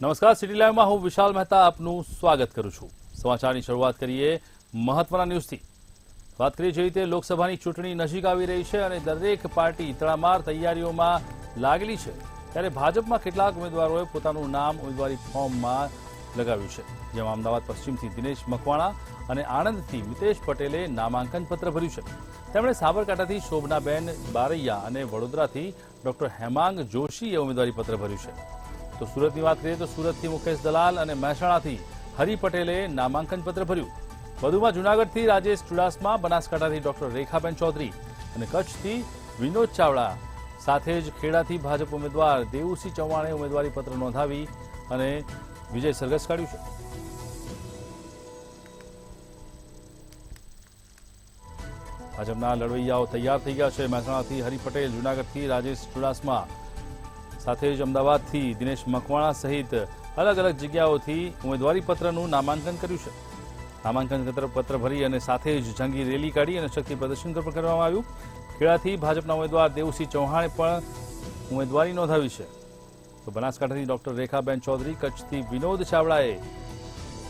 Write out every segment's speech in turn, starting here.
નમસ્કાર, સિટી લાઈવમાં હું વિશાલ મહેતા આપનું સ્વાગત કરું છું। સમાચારની શરૂઆત કરીએ મહત્વના ન્યૂઝથી। વાત કરીએ જે રીતે લોકસભાની ચૂંટણી નજીક આવી રહી છે અને દરેક પાર્ટી તડામાર તૈયારીઓમાં લાગેલી છે, ત્યારે ભાજપમાં કેટલાક ઉમેદવારોએ પોતાનું નામ ઉમેદવારી ફોર્મમાં લગાવ્યું છે, જેમાં અમદાવાદ પશ્ચિમથી દિનેશ મકવાણા અને આણંદથી મિતેશ પટેલે નામાંકન પત્ર ભર્યું છે। તેમણે સાબરકાંઠાથી શોભનાબેન બારૈયા અને વડોદરાથી ડોક્ટર હેમાંગ જોશીએ ઉમેદવારી પત્ર ભર્યું છે। તો સુરતની વાત કરીએ તો સુરતથી મુકેશ દલાલ અને મહેસાણાથી હરિ પટેલે નામાંકન પત્ર ભર્યું। વધુમાં જૂનાગઢથી રાજેશ ચુડાસમા, બનાસકાંઠાથી ડોક્ટર રેખાબેન ચૌધરી અને કચ્છથી વિનોદ ચાવડા, સાથે જ ખેડાથી ભાજપ ઉમેદવાર દેવુસિંહ ચૌહાણે ઉમેદવારી પત્ર નોંધાવી અને વિજય સરઘસ કાઢ્યું છે। ભાજપના લડવૈયાઓ તૈયાર થઈ ગયા છે। મહેસાણાથી હરિ પટેલ, જૂનાગઢથી રાજેશ ચુડાસમા, સાથે જ અમદાવાદથી દિનેશ મકવાણા સહિત અલગ અલગ જગ્યાઓથી ઉમેદવારી પત્રનું નામાંકન કર્યું છે। નામાંકન પત્ર ભરી અને સાથે જ જંગી રેલી કાઢી અને શક્તિ પ્રદર્શન પણ કરવામાં આવ્યું। ખેડાથી ભાજપના ઉમેદવાર દેવુસિંહ ચૌહાણે પણ ઉમેદવારી નોંધાવી છે। તો બનાસકાંઠાથી ડોક્ટર રેખાબેન ચૌધરી, કચ્છથી વિનોદ ચાવડાએ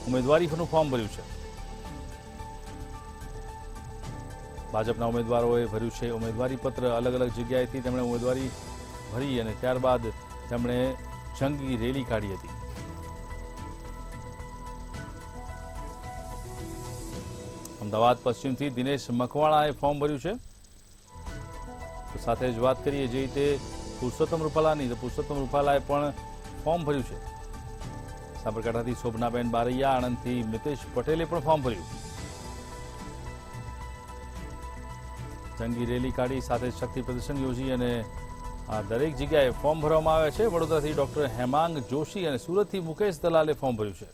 ઉમેદવારીનું ફોર્મ ભર્યું છે। ભાજપના ઉમેદવારોએ ભર્યું છે ઉમેદવારી પત્ર। અલગ અલગ જગ્યાએથી તેમણે ઉમેદવારી ભરી અને ત્યારબાદ તેમણે જંગી રેલી કાઢી હતી। અમદાવાદ પશ્ચિમથી દિનેશ મકવાણાએ ફોર્મ ભર્યું છે। તો સાથે જ વાત કરીએ જે રીતે પુરુષોત્તમ રૂપાલાની, તો પુરુષોત્તમ રૂપાલાએ પણ ફોર્મ ભર્યું છે। સાબરકાંઠાથી શોભનાબેન બારૈયા, આણંદથી મિતેશ પટેલે પણ ફોર્મ ભર્યું। જંગી રેલી કાઢી સાથે શક્તિ પ્રદર્શન યોજી અને આ દરેક જગ્યાએ ફોર્મ ભરવામાં આવે છે। વડોદરાથી ડોક્ટર હેમાંગ જોશી અને સુરતથી મુકેશ દલાલે ફોર્મ ભર્યું છે।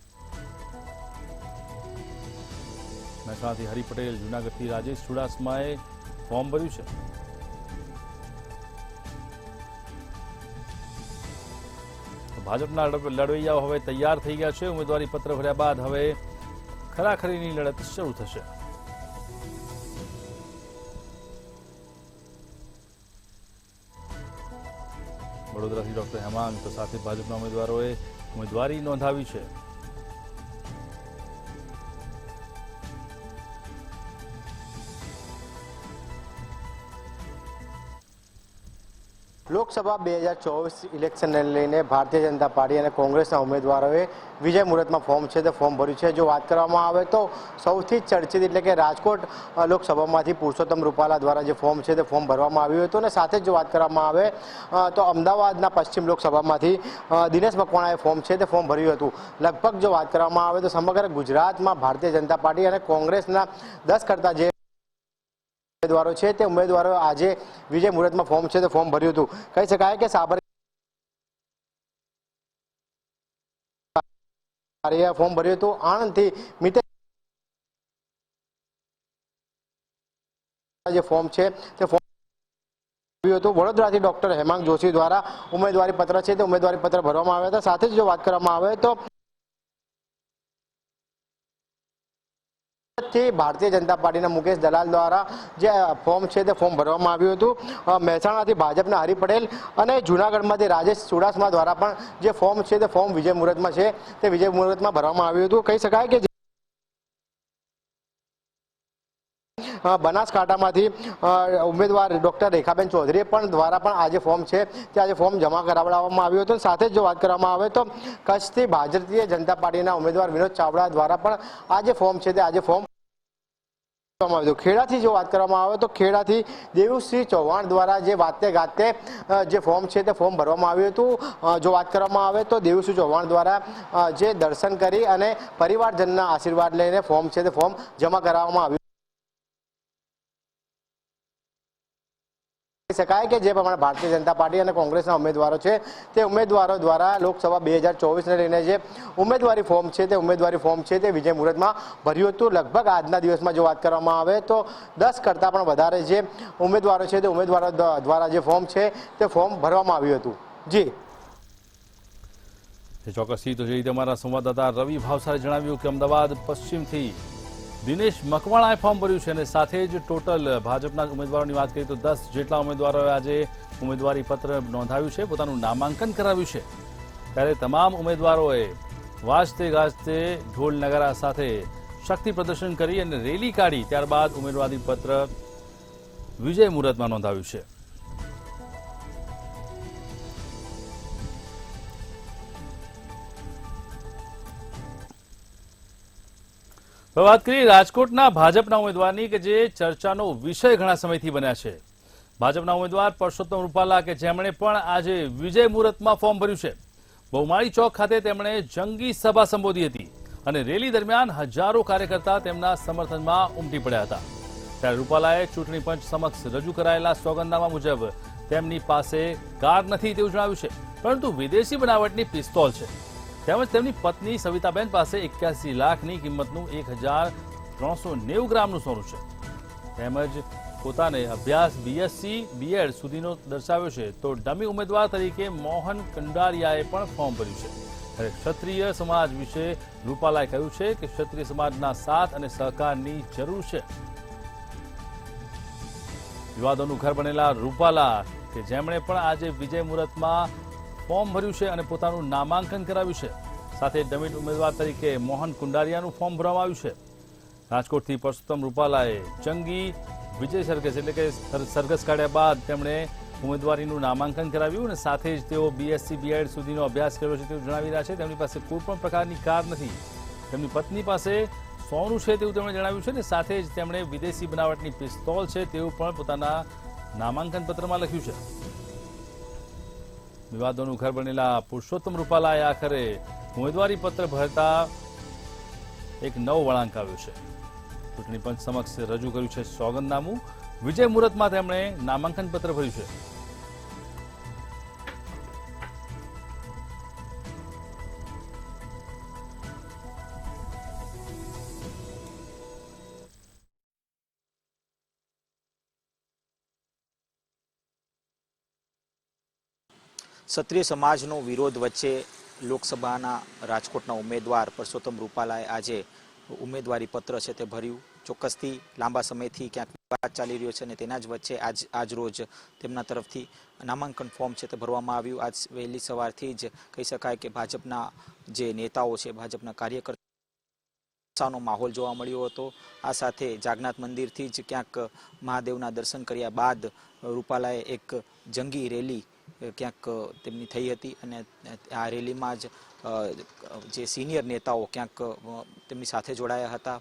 મહેસાણાથી હરિ પટેલ, જૂનાગઢથી રાજેશ ચુડાસમાએ ફોર્મ ભર્યું છે। ભાજપના લડવૈયાઓ હવે તૈયાર થઈ ગયા છે। ઉમેદવારી પત્ર ભર્યા બાદ હવે ખરાખરીની લડત શરૂ થશે। વડોદરાથી ડોક્ટર હેમાંગ, તો સાથે ભાજપના ઉમેદવારોએ ઉમેદવારી નોંધાવી છે। લોકસભા 2024 ઇલેક્શનને લઈને ભારતીય જનતા પાર્ટી અને કોંગ્રેસના ઉમેદવારોએ વિજય મુહૂર્તમાં ફોર્મ છે તે ફોર્મ ભર્યું છે। જો વાત કરવામાં આવે તો સૌથી ચર્ચિત એટલે કે રાજકોટ લોકસભામાંથી પુરુષોત્તમ રૂપાલા દ્વારા જે ફોર્મ છે તે ફોર્મ ભરવામાં આવ્યું હતું અને સાથે જ જો વાત કરવામાં આવે તો અમદાવાદના પશ્ચિમ લોકસભામાંથી દિનેશ મકવાણાએ ફોર્મ છે તે ફોર્મ ભર્યું હતું। લગભગ જો વાત કરવામાં આવે તો સમગ્ર ગુજરાતમાં ભારતીય જનતા પાર્ટી અને કોંગ્રેસના 10 કરતા જે ઉમેદવારો છે તે ઉમેદવારો આજે વિજય મુહૂર્તમાં ફોર્મ છે તે ફોર્મ ભર્યું હતું। કહી શકાય કે સાબરકાંઠા ફોર્મ ભર્યું હતું। આણંદથી મિતેશ જે ફોર્મ છે તે ફોર્મ ભર્યું હતું। વડોદરાથી ડોક્ટર હેમાંગ જોશી દ્વારા ઉમેદવારી પત્ર છે તે ઉમેદવારી પત્ર ભરવામાં આવ્યા હતા। સાથે જ જો વાત કરવામાં આવે તો ભારતીય જનતા પાર્ટીના મુકેશ દલાલ દ્વારા જે ફોર્મ છે તે ફોર્મ ભરવામાં આવ્યું હતું। મહેસાણાથી ભાજપના હરિ પટેલ અને જૂનાગઢમાંથી રાજેશ ચુડાસમા દ્વારા પણ જે ફોર્મ છે તે ફોર્મ વિજય મુહૂર્તમાં છે તે વિજય મુહૂર્તમાં ભરવામાં આવ્યું હતું। કહી શકાય કે બનાસકાંઠામાંથી ઉમેદવાર ડોક્ટર રેખાબેન ચૌધરી પણ દ્વારા પણ આજે ફોર્મ છે તે આજે ફોર્મ જમા કરાવવામાં આવ્યું હતું। સાથે જ જો વાત કરવામાં આવે તો કચ્છથી ભારતીય જનતા પાર્ટીના ઉમેદવાર વિનોદ ચાવડા દ્વારા પણ આજે ફોર્મ છે તે આજે ફોર્મ ખેડાથી જો વાત કરવામાં આવે તો ખેડાથી દેવુસિંહ ચૌહાણ દ્વારા જે વાતે ગાતે જે ફોર્મ છે તે ફોર્મ ભરવામાં આવ્યું હતું। જો વાત કરવામાં આવે તો દેવુસિંહ ચૌહાણ દ્વારા જે દર્શન કરી અને પરિવારજનના આશીર્વાદ લઈને ફોર્મ છે તે ફોર્મ જમા કરાવવામાં આવ્યું। શકાય કે જે પ્રમાણે ભારતીય જનતા પાર્ટી અને કોંગ્રેસના ઉમેદવારો છે તે ઉમેદવારો દ્વારા લોકસભા 2024ને લઈને જે ઉમેદવારી ફોર્મ છે તે ઉમેદવારી ફોર્મ છે તે વિજય મુહૂર્તમાં ભર્યું હતું। લગભગ આજના દિવસમાં જો વાત કરવામાં આવે તો 10 કરતાં પણ વધારે જે ઉમેદવારો છે તે ઉમેદવારો દ્વારા જે ફોર્મ છે તે ફોર્મ ભરવામાં આવ્યું હતું। જી ચોક્કસથી તો જે રીતે અમારા સંવાદદાતા રવિ ભાવસારે જણાવ્યું કે અમદાવાદ પશ્ચિમથી દિનેશ મકવાણાએ ફોર્મ ભર્યું છે અને સાથે જ ટોટલ ભાજપના ઉમેદવારોની વાત કરીએ તો 10 જેટલા ઉમેદવારોએ આજે ઉમેદવારી પત્ર નોંધાવ્યું છે, પોતાનું નામાંકન કરાવ્યું છે। ત્યારે તમામ ઉમેદવારોએ વાજતે ગાજતે ઢોલ નગારા સાથે શક્તિ પ્રદર્શન કરી અને રેલી કાઢી ત્યારબાદ ઉમેદવારી પત્ર વિજય મુહૂર્તમાં નોંધાવ્યું છે. વાત કરીએ રાજકોટના ભાજપના ઉમેદવારની કે જે ચર્ચાનો વિષય ઘણા સમયથી બન્યા છે. ભાજપના ઉમેદવાર પરસોત્તમ રૂપાલા કે જેમણે પણ આજે વિજય મુહૂર્તમાં ફોર્મ ભર્યું છે. બહુમાળી ચોક ખાતે તેમણે જંગી સભા સંબોધી હતી અને રેલી દરમિયાન હજારો કાર્યકર્તા તેમના સમર્થનમાં ઉમટી પડ્યા હતા. ત્યારે રૂપાલાએ ચૂંટણી પંચ સમક્ષ રજૂ કરાયેલા સોગંદનામા મુજબ તેમની પાસે કાર નથી તેવું જણાવ્યું છે, પરંતુ વિદેશી બનાવટની પિસ્તોલ છે. તેમજ તેમની પત્ની સવિતાબેન પાસે 81 લાખની કિંમતનું 1390 ગ્રામનું સોનું છે. તેમજ પોતાને અભ્યાસ બીએસસી બીએડ સુધીનો દર્શાવ્યો છે. તો ડમી ઉમેદવાર તરીકે મોહન કંડારિયાએ પણ ફોર્મ ભર્યું છે. ત્યારે ક્ષત્રિય સમાજ વિશે રૂપાલાએ કહ્યું છે કે ક્ષત્રિય સમાજના સાથ અને સહકારની જરૂર છે. વિવાદોનું ઘર બનેલા રૂપાલા કે જેમણે પણ આજે વિજય મુહૂર્તમાં ફોર્મ ભર્યું છે અને પોતાનું નામાંકન કરાવ્યું છે. સાથે ડમી ઉમેદવાર તરીકે મોહન કુંડારિયાનું ફોર્મ ભરવામાં આવ્યું છે. રાજકોટથી પરસોત્તમ રૂપાલાએ જંગી વિજય સરઘસ એટલે કે સરઘસ કાઢ્યા બાદ તેમણે ઉમેદવારીનું નામાંકન કરાવ્યું અને સાથે જ તેઓ બીએસસી બીએડ સુધીનો અભ્યાસ કર્યો છે તેવું જણાવી રહ્યા છે. તેમની પાસે કોઈ પણ પ્રકારની કાર નથી. તેમની પત્ની પાસે સોનું છે તેવું તેમણે જણાવ્યું છે અને સાથે જ તેમણે વિદેશી બનાવટની પિસ્તોલ છે તેવું પણ પોતાના નામાંકન પત્રમાં લખ્યું છે. વિવાદોનું ઘર બનેલા પુરુષોત્તમ રૂપાલાએ આખરે ઉમેદવારી પત્ર ભરતા એક નવો વળાંક આવ્યો છે. ચૂંટણી પંચ સમક્ષ રજૂ કર્યું છે સોગંદનામું. વિજય મુહૂર્તમાં તેમણે નામાંકન પત્ર ભર્યું છે. ક્ષત્રિય સમાજનો વિરોધ વચ્ચે લોકસભાના રાજકોટના ઉમેદવાર પરસોત્તમ રૂપાલાએ આજે ઉમેદવારી પત્ર છે તે ભર્યું. ચોક્કસથી લાંબા સમયથી ક્યાંક વિવાદ ચાલી રહ્યો છે અને તેના જ વચ્ચે આજ રોજ તેમના તરફથી નામાંકન ફોર્મ છે તે ભરવામાં આવ્યું. આજ વહેલી સવારથી જ કહી શકાય કે ભાજપના જે નેતાઓ છે, ભાજપના કાર્યકર્તાઓનો માહોલ જોવા મળ્યો હતો. આ સાથે જાગનાથ મંદિરથી જ ક્યાંક મહાદેવના દર્શન કર્યા બાદ રૂપાલાએ એક જંગી રેલી ક્યાંક તેમની થઈ હતી અને આ રેલીમાં જ જે સિનિયર નેતાઓ ક્યાંક તેમની સાથે જોડાયા હતા.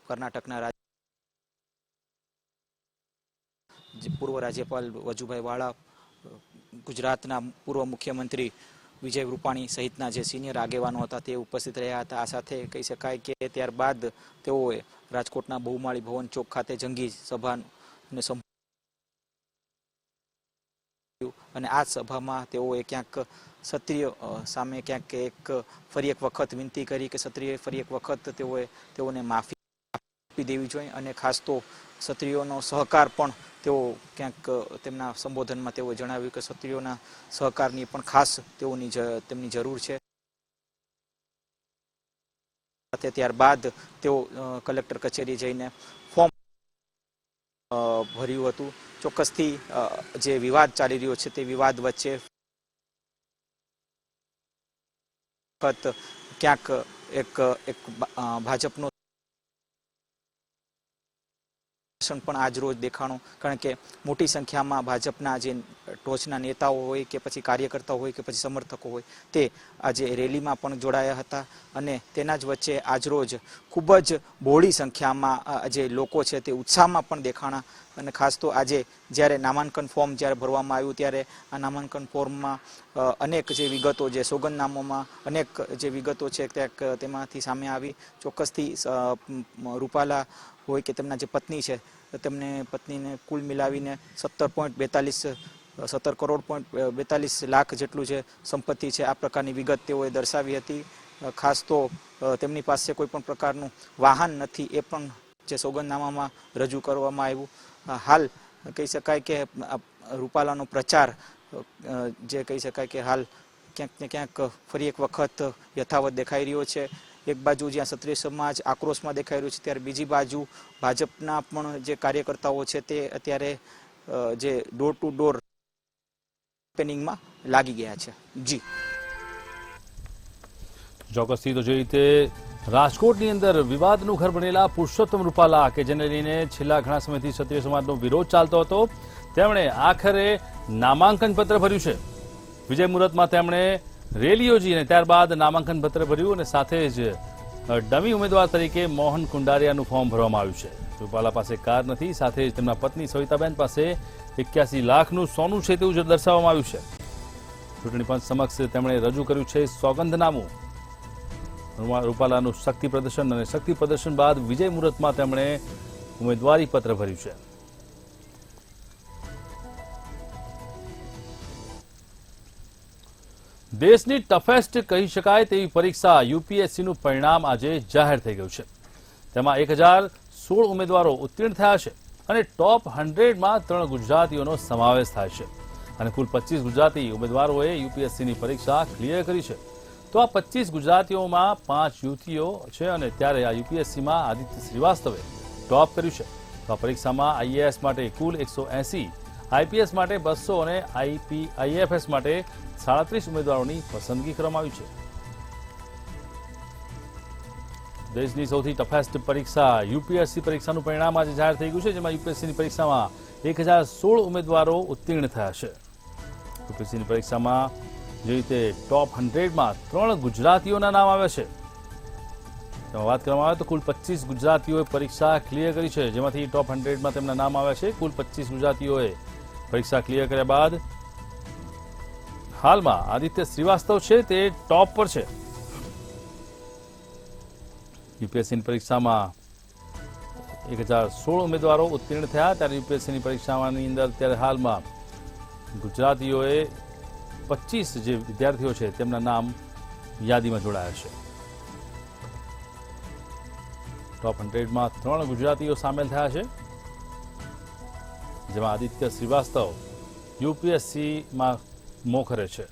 કર્ણાટકના પૂર્વ રાજ્યપાલ વજુભાઈ વાળા, ગુજરાતના પૂર્વ મુખ્યમંત્રી વિજય રૂપાણી સહિતના જે સિનિયર આગેવાનો હતા તે ઉપસ્થિત રહ્યા હતા. આ સાથે કહી શકાય કે ત્યારબાદ તેઓએ રાજકોટના બહુમાળી ભવન ચોક ખાતે જંગી સભાને અને આ સભામાં તેઓએ ક્યાંક ક્ષત્રિય સામે ક્યાંક ફરી એક વખત વિનંતી કરી કે ક્ષત્રિય ફરી એક વખત તેઓને માફી આપી દેવી જોઈએ અને ખાસ તો ક્ષત્રિયોનો સહકાર પણ તેઓ ક્યાંક તેમના સંબોધનમાં તેઓએ જણાવ્યું કે ક્ષત્રિયોના સહકારની પણ ખાસ તેમની જરૂર છે. ત્યારબાદ તેઓ કલેક્ટર કચેરી જઈને ફોર્મ ભર્યું હતું. ચોક્કસથી જે વિવાદ ચાલી રહ્યો છે તે વિવાદ વચ્ચે ક્યાંક એક ભાજપનો પણ આજ રોજ દેખાણો, કારણ કે મોટી સંખ્યામાં ભાજપના જે ટોચના નેતાઓ હોય કે પછી કાર્યકર્તાઓ હોય કે પછી સમર્થકો હોય તે આજે રેલીમાં પણ જોડાયા હતા અને તેના જ વચ્ચે આજરોજ ખૂબ જ બહોળી સંખ્યામાં જે લોકો છે તે ઉત્સાહમાં પણ દેખાણા. અને ખાસ તો આજે જ્યારે નામાંકન ફોર્મ જ્યારે ભરવામાં આવ્યું ત્યારે આ નામાંકન ફોર્મમાં અનેક જે વિગતો, જે સોગંદનામામાં અનેક જે વિગતો છે ત્યાં તેમાંથી સામે આવી. ચોક્કસથી રૂપાલા હોય કે તેમના જે પત્ની છે તેમને પત્નીને કુલ મિલાવીને 17 કરોડ 42 લાખ જેટલું જે સંપત્તિ છે આ પ્રકારની વિગત તેઓએ દર્શાવી હતી. ખાસ તો તેમની પાસે કોઈ પણ પ્રકારનું વાહન નથી એ પણ જે સોગંદનામામાં રજૂ કરવામાં આવ્યું. હાલ કહી શકાય કે રૂપાલાનો પ્રચાર જે કહી શકાય કે હાલ ક્યાંક ને ક્યાંક ફરી એક વખત યથાવત દેખાઈ રહ્યો છે. એક બાજુ જ્યાં ક્ષત્રિય સમાજ આક્રોશમાં દેખાઈ રહ્યો છે ત્યારે બીજી બાજુ ભાજપના પણ જે કાર્યકર્તાઓ છે તે અત્યારે જે ડોર ટુ ડોર કેમ્પેનિંગમાં લાગી ગયા છે. જી ચોક્કસથી તો જે રીતે રાજકોટની અંદર વિવાદનું ઘર બનેલા પુરુષોત્તમ રૂપાલા કે જેને લઈને છેલ્લા ઘણા સમયથી ક્ષત્રિય સમાજનો વિરોધ ચાલતો હતો, તેમણે આખરે નામાંકન પત્ર ભર્યું છે. વિજય મુહૂર્તમાં તેમણે રેલી યોજી અને ત્યારબાદ નામાંકન પત્ર ભર્યું અને સાથે જ ડમી ઉમેદવાર તરીકે મોહન કુંડારિયાનું ફોર્મ ભરવામાં આવ્યું છે. રૂપાલા પાસે કાર નથી, સાથે જ તેમના પત્ની સવિતાબેન પાસે 81 લાખનું સોનું છે તેવું દર્શાવવામાં આવ્યું છે. ચૂંટણી પંચ સમક્ષ તેમણે રજૂ કર્યું છે સોગંદનામું. રૂપાલાનું શક્તિ પ્રદર્શન અને શક્તિ પ્રદર્શન બાદ વિજય મુહૂર્તમાં તેમણે ઉમેદવારી પત્ર ભર્યું છે. દેશની ટફેસ્ટ કહી શકાય તેવી પરીક્ષા યુપીએસસીનું પરિણામ આજે જાહેર થઈ ગયું છે. તેમાં 1016 ઉમેદવારો ઉત્તીર્ણ થયા છે અને ટોપ 100માં 3 ગુજરાતીઓનો સમાવેશ થાય છે અને કુલ 25 ગુજરાતી ઉમેદવારોએ યુપીએસસીની પરીક્ષા ક્લિયર કરી છે. તો આ 25 ગુજરાતીઓમાં 5 યુવતીઓ છે અને ત્યારે આ યુપીએસસીમાં આદિત્ય શ્રીવાસ્તવે ટોપ કર્યું છે. તો આ પરીક્ષામાં આઈએએસ માટે કુલ 180, આઈપીએસ માટે 200 અને આઈએફએસ માટે 37 ઉમેદવારોની પસંદગી કરવામાં આવી છે. દેશની સૌથી ટફેસ્ટ પરીક્ષા યુપીએસસી પરીક્ષાનું પરિણામ આજે જાહેર થઈ ગયું છે, જેમાં યુપીએસસીની પરીક્ષામાં 1016 ઉમેદવારો ઉત્તીર્ણ થયા છે. યુપીએસસીની પરીક્ષામાં જે રીતે ટોપ 100માં 3 ગુજરાતીઓના નામ આવ્યા છે. તેમાં વાત કરવામાં આવે તો કુલ 25 ગુજરાતીઓએ પરીક્ષા ક્લિયર કરી છે, જેમાંથી ટોપ 100માં તેમના નામ આવ્યા છે. કુલ 25 ગુજરાતીઓએ પરીક્ષા ક્લિયર કર્યા બાદ હાલમાં આદિત્ય શ્રીવાસ્તવ છે તે ટોપ પર છે. યુપીએસસીની પરીક્ષામાં 1016 ઉમેદવારો ઉત્તીર્ણ થયા, ત્યારે યુપીએસસીની પરીક્ષાની અંદર ત્યારે હાલમાં ગુજરાતીઓએ 25 જે વિદ્યાર્થીઓ છે તેમના નામ યાદીમાં જોડાયા છે. ટોપ 100માં 3 ગુજરાતીઓ સામેલ થયા છે, જેમાં આદિત્ય શ્રીવાસ્તવ યુપીએસસીમાં મોખરે છે.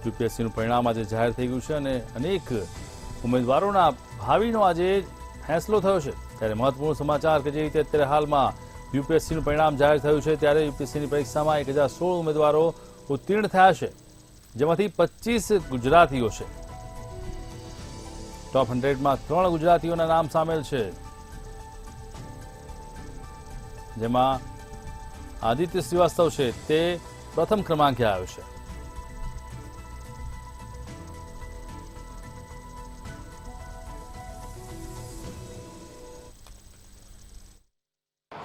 યુપીએસસીનું પરિણામ આજે જાહેર થઈ ગયું છે અને અનેક ઉમેદવારોના ભાવિનો આજે ફેંસલો થયો છે. ત્યારે મહત્વપૂર્ણ સમાચાર કે જે રીતે અત્યારે હાલમાં યુપીએસસીનું પરિણામ જાહેર થયું છે, ત્યારે યુપીએસસીની પરીક્ષામાં 1016 ઉમેદવારો ઉત્તીર્ણ થયા છે, જેમાંથી 25 ગુજરાતીઓ છે. ટોપ 100માં 3 ગુજરાતીઓના નામ સામેલ છે, જેમાં આદિત્ય શ્રીવાસ્તવ છે તે પ્રથમ ક્રમાંકે આવ્યો છે.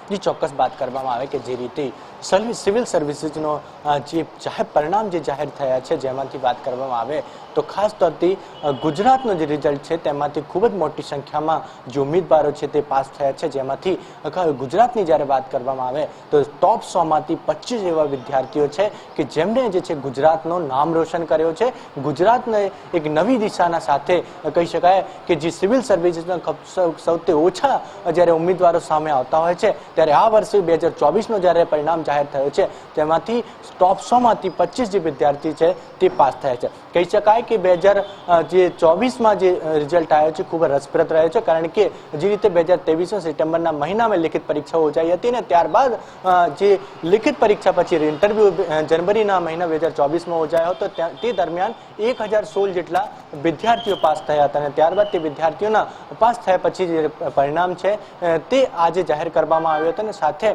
જે ચોક્કસ વાત કરવામાં આવે કે જે રીતે સિવિલ સર્વિસીસનો જે જાહેર પરિણામ જે જાહેર થયા છે, જેમાંથી વાત કરવામાં આવે તો ખાસ તौरથી ગુજરાતનો જે રિઝલ્ટ છે તેમાંથી ખૂબ જ મોટી સંખ્યામાં જે ઉમેદવારો છે તે પાસ થયા છે, જેમાંથી ગુજરાતની જ્યારે વાત કરવામાં આવે તો ટોપ 100માંથી 25 એવા વિદ્યાર્થીઓ છે કે જેમણે જે છે ગુજરાતનું નામ રોશન કર્યો છે. ગુજરાતને એક નવી દિશાના સાથે કહી શકાય કે જે સિવિલ સર્વિસીસના સૌથી ઓછા જ્યારે ઉમેદવારો સામે આવતા હોય છે, ત્યારે આ વર્ષે 2024નું જ્યારે પરિણામ જાહેર થયું છે તેમાંથી ટોપ 100માંથી 25 જે વિદ્યાર્થી છે તે પાસ થયા છે. કહી શકાય કે 2024માં જે રિઝલ્ટ આવ્યો છે ખૂબ જ રસપ્રદ રહ્યો છે, કારણ કે જે રીતે 2023 સપ્ટેમ્બરના મહિનામાં લિખિત પરીક્ષાઓ યોજાઈ હતી ને ત્યારબાદ જે લિખિત પરીક્ષા પછી ઇન્ટરવ્યુ જનવરીના મહિના 2024માં યોજાયો હતો, તે દરમિયાન 1016 જેટલા વિદ્યાર્થીઓ પાસ થયા હતા અને ત્યારબાદ તે વિદ્યાર્થીઓના પાસ થયા પછી જે પરિણામ છે તે આજે જાહેર કરવામાં આવ્યું હતું. અને સાથે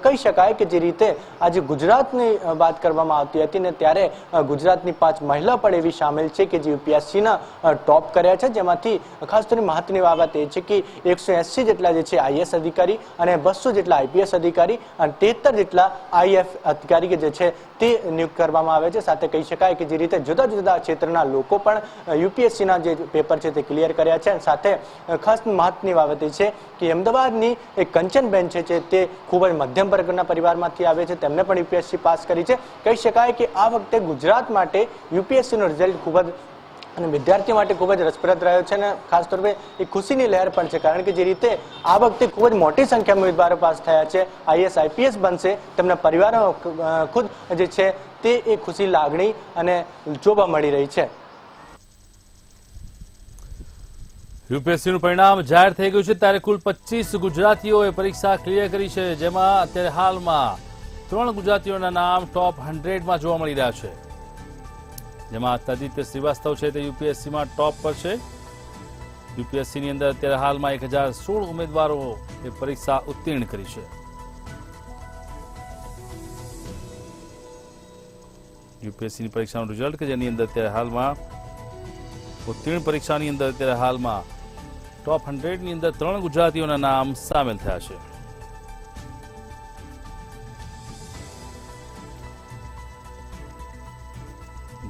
કહી શકાય કે જે રીતે આજે ગુજરાતની વાત કરવામાં આવતી હતી ને ત્યારે ગુજરાતની 5 મહિલા પણ એવી સામેલ છે કે જે યુપીએસસીના ટોપ કર્યા છે, જેમાંથી ખાસ કરીને મહત્વની બાબત એ છે કે 180 જેટલા જે છે આઈએએસ અધિકારી અને 200 જેટલા આઈપીએસ અધિકારી અને 73 જેટલા આઈએફ અધિકારી કે જે છે તે નિયુક્ત કરવામાં આવે છે. સાથે કહી શકાય કે જે રીતે જુદા જુદા ક્ષેત્રના લોકો પણ યુપીએસસીના જે પેપર છે તે ક્લિયર કર્યા છે. સાથે ખાસ મહત્વની બાબત એ છે કે અમદાવાદની એક કંચનબેન છે તે ખૂબ જ મધ્યમ વર્ગના પરિવારમાંથી આવે છે, તેમને પણ યુપીએસસી પાસ કરી છે. કહી શકાય કે આ વખતે ગુજરાત માટે યુપીએસસીનો રિઝલ્ટ ખૂબ જ અને વિદ્યાર્થીઓ માટે ખૂબ જ રસપ્રદ રહ્યો છે અને ખાસ તौर पे એક ખુશીની લહેર પણ છે, કારણ કે જે રીતે આ વખતે ખૂબ જ મોટી સંખ્યામાં ઉમેદવારો પાસ થયા છે, આઈએએસ આઈપીએસ બનશે, તેમના પરિવારો ખુદ જે છે તે એક ખુશી લાગણી અને જોવા મળી રહી છે. યુપીએસસીનું પરિણામ જાહેર થઈ ગયું છે ત્યારે કુલ 25 ગુજરાતીઓએ પરીક્ષા ક્લિયર કરી છે, જેમાં અત્યારે હાલમાં 3 ગુજરાતીઓના નામ ટોપ 100માં જોવા મળી રહ્યા છે, જેમાં આદિત્ય શ્રીવાસ્તવ છે તે યુપીએસસીમાં ટોપ પર છે। યુપીએસસીની અંદર અત્યારે હાલમાં 1016 ઉમેદવારોએ પરીક્ષા ઉત્તીર્ણ કરી છે। યુપીએસસીની પરીક્ષાનું રિઝલ્ટ કે જેની અંદર અત્યારે હાલમાં ઉત્તીર્ણ પરીક્ષાની અંદર અત્યારે હાલમાં ટોપ 100ની અંદર 3 ગુજરાતીઓના નામ સામેલ થયા છે।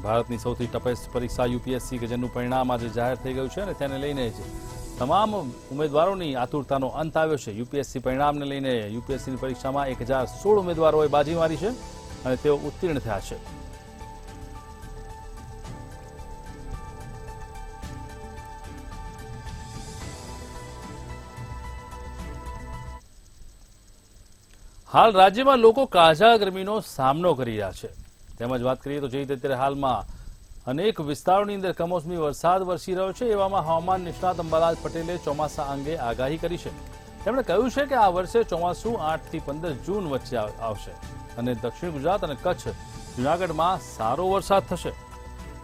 ભારતની સૌથી ટફેસ્ટ પરીક્ષા યુપીએસસી કે જેનું પરિણામ આજે જાહેર થઈ ગયું છે અને તેને લઈને જ તમામ ઉમેદવારોની આતુરતાનો અંત આવ્યો છે। યુપીએસસી પરિણામને લઈને યુપીએસસીની પરીક્ષામાં 1016 ઉમેદવારોએ બાજી મારી છે અને તેઓ ઉત્તીર્ણ થયા છે। હાલ રાજ્યમાં લોકો કાળઝાળ ગરમીનો સામનો કરી રહ્યા છે। તેમજ વાત કરીએ તો જે રીતે અત્યારે હાલમાં અનેક વિસ્તારોની અંદર કમોસમી વરસાદ વરસી રહ્યો છે, એવામાં હવામાન નિષ્ણાત અંબાલાલ પટેલે ચોમાસા અંગે આગાહી કરી છે। તેમણે કહ્યું છે કે આ વર્ષે ચોમાસું 8 થી 15 જૂન વચ્ચે આવશે અને દક્ષિણ ગુજરાત અને કચ્છ જૂનાગઢમાં સારો વરસાદ થશે।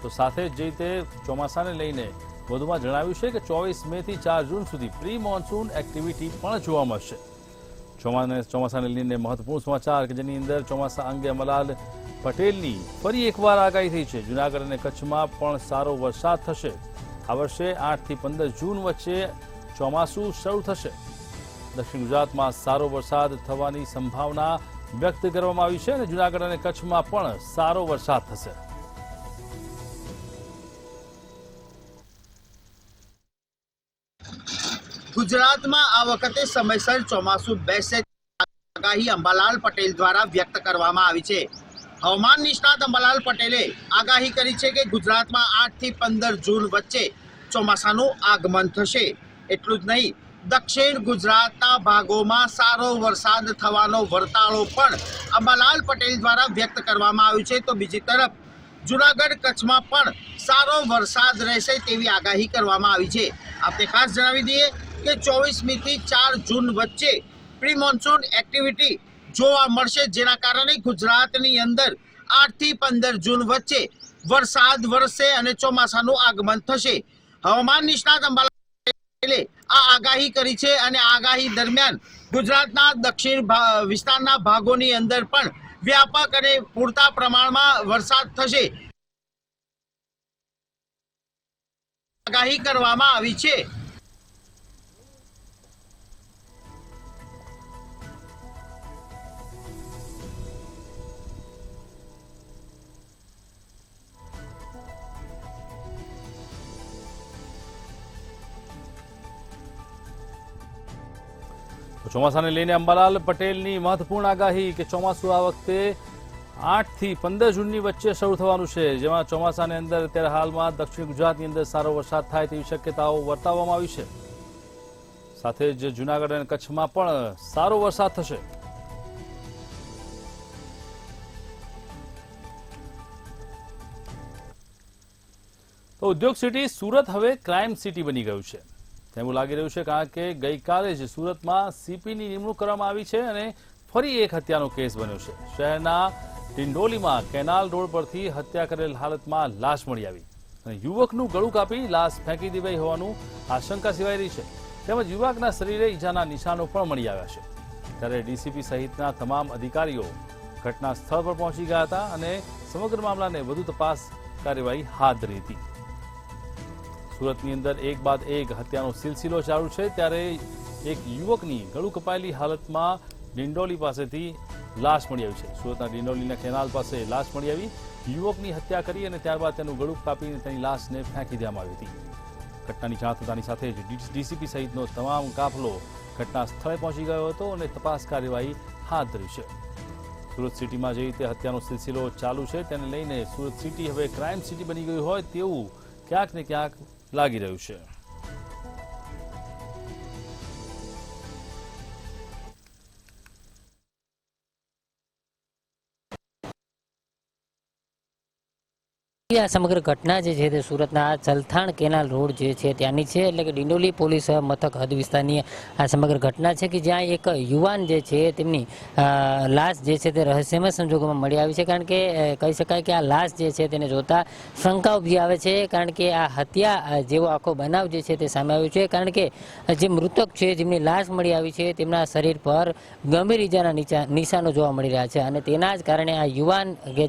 તો સાથે જ જે રીતે ચોમાસાને લઈને વધુમાં જણાવ્યું છે કે 24 મે થી 4 જૂન સુધી પ્રી મોન્સૂન એક્ટિવિટી પણ જોવા મળશે। ચોમાસાને લઈને મહત્વપૂર્ણ સમાચાર કે જેની અંદર ચોમાસા અંગે અંબાલાલ પટેલની ફરી એકવાર આગાહી થઈ છે। જૂનાગઢ અને કચ્છમાં પણ સારો વરસાદ થશે। આ વર્ષે 8 થી 15 જૂન વચ્ચે ચોમાસું શરૂ થશે। દક્ષિણ ગુજરાતમાં સારો વરસાદ થવાની સંભાવના વ્યક્ત કરવામાં આવી છે અને જૂનાગઢ અને કચ્છમાં પણ સારો વરસાદ થશે। ગુજરાતમાં આ વખતે સમયસર ચોમાસું બેસે આગાહી અંબાલાલ પટેલ દ્વારા વ્યક્ત કરવામાં આવી છે। હવામાન નિષ્ણાત અંબાલાલ પટેલે આગાહી કરી છે કે ગુજરાતમાં 8 થી 15 જૂન વચ્ચે ચોમાસાનું આગમન થશે। એટલું જ નહીં, દક્ષિણ ગુજરાતના ભાગોમાં સારો વરસાદ થવાનો વર્તાળો પણ અંબાલાલ પટેલ દ્વારા વ્યક્ત કરવામાં આવ્યું છે। તો બીજી તરફ જૂનાગઢ કચ્છમાં પણ સારો વરસાદ રહેશે તેવી આગાહી કરવામાં આવી છે। આપણે ખાસ જણાવી દઈએ કે 24મી થી 4 જૂન વચ્ચે પ્રી મોન્સૂન એક્ટિવિટી જોવા મળશે, જેના કારણે ગુજરાતની અંદર 8 થી 15 જૂન વચ્ચે વરસાદ વરસશે અને ચોમાસાનું આગમન થશે। હવામાન નિષ્ણાત અંબાલાલ પટેલે આ આગાહી કરી છે અને આગાહી દરમિયાન ગુજરાતના દક્ષિણ વિસ્તારના ભાગોની અંદર પણ વ્યાપક અને પૂરતા પ્રમાણમાં વરસાદ થશે આગાહી કરવામાં આવી છે। ચોમાસાને લઈને અંબાલાલ પટેલની મહત્વપૂર્ણ આગાહી કે ચોમાસું આ વખતે 8 થી 15 જૂનની વચ્ચે શરૂ થવાનું છે, જેમાં ચોમાસાની અંદર અત્યારે હાલમાં દક્ષિણ ગુજરાતની અંદર સારો વરસાદ થાય તેવી શક્યતાઓ વર્તાવવામાં આવી છે। સાથે જ જૂનાગઢ અને કચ્છમાં પણ સારો વરસાદ થશે। તો ઉદ્યોગ સિટી સુરત હવે ક્રાઇમ સિટી બની ગયું છે તેવું લાગી રહ્યું છે, કારણ કે ગઈકાલે જ સુરતમાં સીપીની નિમણૂક કરવામાં આવી છે અને ફરી એક હત્યાનો કેસ બન્યો છે। શહેરના ડિંડોલીમાં કેનાલ રોડ પરથી હત્યા કરેલ હાલતમાં લાશ મળી આવી અને યુવકનું ગળું કાપી લાશ ફેંકી દેવાઈ હોવાનું આશંકા સેવાઈ રહી છે। તેમજ યુવકના શરીરે ઈજાના નિશાનો પણ મળી આવ્યા છે। ત્યારે ડીસીપી સહિતના તમામ અધિકારીઓ ઘટના સ્થળ પર પહોંચી ગયા હતા અને સમગ્ર મામલાને વધુ તપાસ કાર્યવાહી હાથ ધરી હતી। સુરતની અંદર એક બાદ એક હત્યાનો સિલસિલો ચાલુ છે, ત્યારે એક યુવકની ગળું કપાયેલી હાલતમાં ડિંડોલી પાસેથી લાશ મળી આવી છે। સુરતના ડિંડોલીના કેનાલ પાસે લાશ મળી આવી, યુવકની હત્યા કરી અને ત્યારબાદ તેનું ગળું કાપીને તેની લાશને ફેંકી દેવામાં આવી હતી। ઘટનાની જાણ થતાની સાથે જ ડીસીપી સહિતનો તમામ કાફલો ઘટના સ્થળે પહોંચી ગયો હતો અને તપાસ કાર્યવાહી હાથ ધરી છે। સુરત સિટીમાં જે રીતે હત્યાનો સિલસિલો ચાલુ છે તેને લઈને સુરત સિટી હવે ક્રાઇમ સિટી બની ગયું હોય તેવું ક્યાંક ને ક્યાંક લાગી રહ્યું છે। આ સમગ્ર ઘટના જે છે તે સુરતના ચલથાણ કેનાલ રોડ જે છે ત્યાંની છે, એટલે કે ડિંડોલી પોલીસ મથક હદ વિસ્તારની આ સમગ્ર ઘટના છે કે જ્યાં એક યુવાન જે છે તેમની લાશ જે છે તે રહસ્યમય સંજોગોમાં મળી આવી છે. કારણ કે કહી શકાય કે આ લાશ જે છે તેને જોતા શંકા ઉપજી આવે છે, કારણ કે આ હત્યા જેવો આખો બનાવ જે છે તે સામે આવ્યો છે. કારણ કે જે મૃતક છે જેમની લાશ મળી આવી છે તેમના શરીર પર ગંભીર ઇજાના નિશાનો જોવા મળી રહ્યા છે અને તેના જ કારણે આ યુવાન કે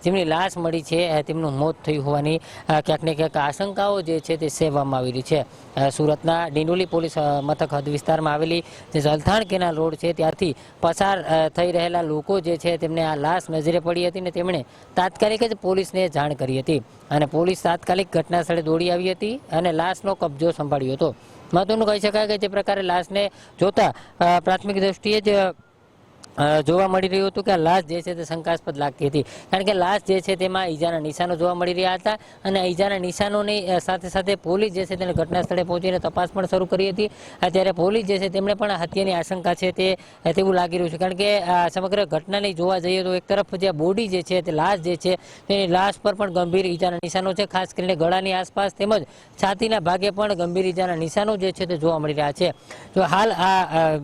જેમની લાશ મળી છે તેમનું મોત થયું હોવાની ક્યાંક ને ક્યાંક આશંકાઓ જે છે તે સેવવામાં આવી રહી છે. સુરતના ડિંડોલી પોલીસ મથક હદ વિસ્તારમાં આવેલી જે ચલથાણ કેનાલ રોડ છે ત્યાંથી પસાર થઈ રહેલા લોકો જે છે તેમને આ લાશ નજરે પડી હતી ને તેમણે તાત્કાલિક જ પોલીસને જાણ કરી હતી અને પોલીસ તાત્કાલિક ઘટના સ્થળે દોડી આવી હતી અને લાશનો કબજો સંભાળ્યો હતો. મહત્વનું કહી શકાય કે જે પ્રકારે લાશને જોતા પ્રાથમિક દ્રષ્ટિએ જ જોવા મળી રહ્યું હતું કે આ લાશ જે છે તે શંકાસ્પદ લાગતી હતી, કારણ કે લાશ જે છે તેમાં ઈજાના નિશાનો જોવા મળી રહ્યા હતા અને ઈજાના નિશાનોની સાથે સાથે પોલીસ જે છે તેને ઘટના સ્થળે પહોંચીને તપાસ પણ શરૂ કરી હતી. ત્યારે પોલીસ જે છે તેમણે પણ હત્યાની આશંકા છે તેવું લાગી રહ્યું છે, કારણ કે આ સમગ્ર ઘટનાને જોવા જઈએ તો એક તરફ જે બોડી જે છે તે લાશ જે છે તેની લાશ પર પણ ગંભીર ઈજાના નિશાનો છે, ખાસ કરીને ગળાની આસપાસ તેમજ છાતીના ભાગે પણ ગંભીર ઈજાના નિશાનો જે છે તે જોવા મળી રહ્યા છે. જો હાલ આ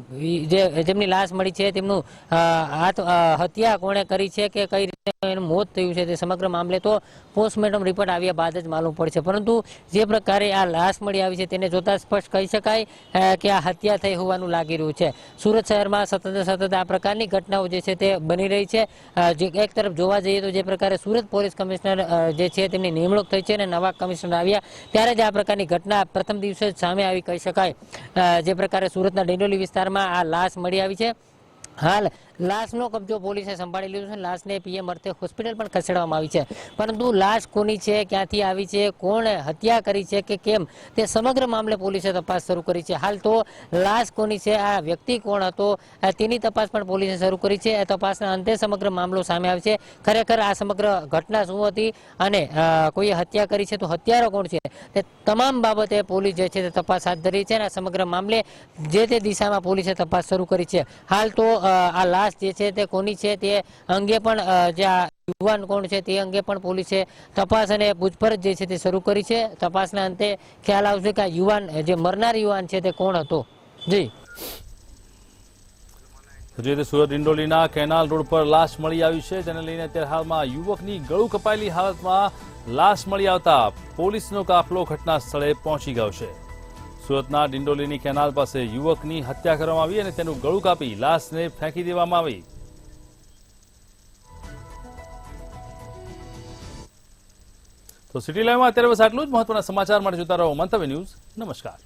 જેમની લાશ મળી છે તેમનું હત્યા કોણે કરી છે કે કઈ રીતે એનું મોત થયું છે તે સમગ્ર મામલે તો પોસ્ટમોર્ટમ રિપોર્ટ આવ્યા બાદ જ માલુમ પડશે. પરંતુ જે પ્રકારે આ લાશ મળી આવી છે તેને જોતા સ્પષ્ટ કહી શકાય કે આ હત્યા થઈ હોવાનું લાગી રહ્યું છે. સુરત શહેરમાં સતત આ પ્રકારની ઘટનાઓ જે છે તે બની રહી છે. એક તરફ જોવા જઈએ તો જે પ્રકારે સુરત પોલીસ કમિશનર જે છે તેમની નિમણૂક થઈ છે અને નવા કમિશનર આવ્યા ત્યારે જ આ પ્રકારની ઘટના પ્રથમ દિવસે જ સામે આવી કહી શકાય. જે પ્રકારે સુરતના ડિંડોલી વિસ્તારમાં આ લાશ મળી આવી છે. હાલ લાશનો કબજો પોલીસે સંભાળી લીધો છે. લાશને પીએમ અર્થે હોસ્પિટલ પણ ખસેડવામાં આવી છે, પરંતુ લાશ કોની છે, ક્યાંથી આવી છે, કોણ હત્યા કરી છે કે કેમ તે સમગ્ર મામલે પોલીસે તપાસ શરૂ કરી છે. હાલ તો લાશ કોની છે, આ વ્યક્તિ કોણ હતો તેની તપાસ પણ પોલીસે શરૂ કરી છે. તપાસના અંતે સમગ્ર મામલો સામે આવે છે. ખરેખર આ સમગ્ર ઘટના શું હતી અને કોઈએ હત્યા કરી છે તો હત્યારો કોણ છે તે તમામ બાબતે પોલીસ જે છે તે તપાસ હાથ ધરી છે અને આ સમગ્ર મામલે જે તે દિશામાં પોલીસે તપાસ શરૂ કરી છે. હાલ તો આ લાશ જે છે તે કોની છે તે અંગે પણ જે આ યુવાન કોણ છે તે અંગે પણ પોલીસે તપાસ અને પૂછપરછ જે છે તે શરૂ કરી છે. તપાસના અંતે ખ્યાલ આવશે કે આ યુવાન જે મરનાર યુવાન છે તે કોણ હતો. જી જે તે સુરત ડિંડોલીના કેનાલ રોડ પર લાશ મળી આવી છે, જેને લઈને અત્યારે હાલમાં યુવકની ગળું કપાયેલી હાલતમાં લાશ મળી આવતા પોલીસનો કાફલો ઘટના સ્થળે પહોંચી ગયો છે. સુરતના ડિંડોલીની કેનાલ પાસે યુવકની હત્યા કરવામાં આવી અને તેનું ગળું કાપી લાશને ફેંકી દેવામાં આવી. તો સિટી લાઈવમાં અત્યારે બસ આટલું જ. મહત્વના સમાચાર માટે જોતા રહો મંતવ્ય ન્યૂઝ. નમસ્કાર.